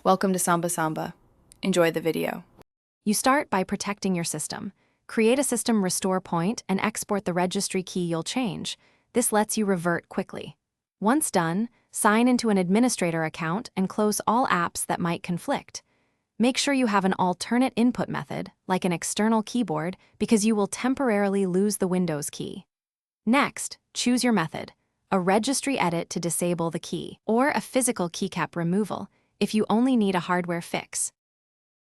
Welcome to Samba Samba. Enjoy the video. You start by protecting your system. Create a system restore point and export the registry key you'll change. This lets you revert quickly. Once done, sign into an administrator account and close all apps that might conflict. Make sure you have an alternate input method, like an external keyboard, because you will temporarily lose the Windows key. Next, choose your method: a registry edit to disable the key, or a physical keycap removal if you only need a hardware fix.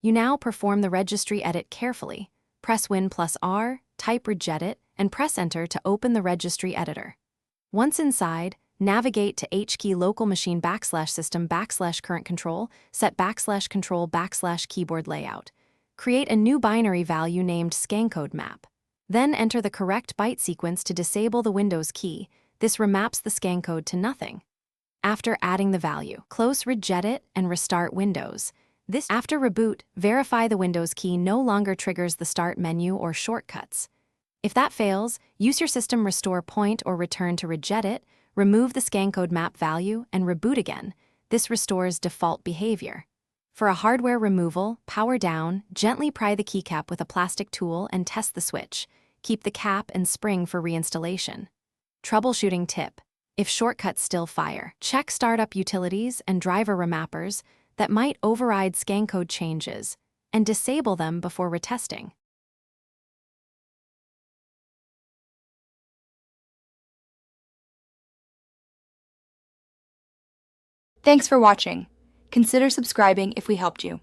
You now perform the registry edit carefully. Press Win+R, type regedit, and press Enter to open the registry editor. Once inside, navigate to HKey local machine /system /current control, set /control /keyboard layout. Create a new binary value named scancode map. Then enter the correct byte sequence to disable the Windows key. This remaps the scancode to nothing. After adding the value, close regedit and restart Windows. After reboot, verify the Windows key no longer triggers the start menu or shortcuts. If that fails, use your system restore point or return to regedit, remove the scancode map value, and reboot again. This restores default behavior. For a hardware removal, power down, gently pry the keycap with a plastic tool and test the switch. Keep the cap and spring for reinstallation. Troubleshooting tip: if shortcuts still fire, check startup utilities and driver remappers that might override scancode changes, and disable them before retesting. Thanks for watching. Consider subscribing if we helped you.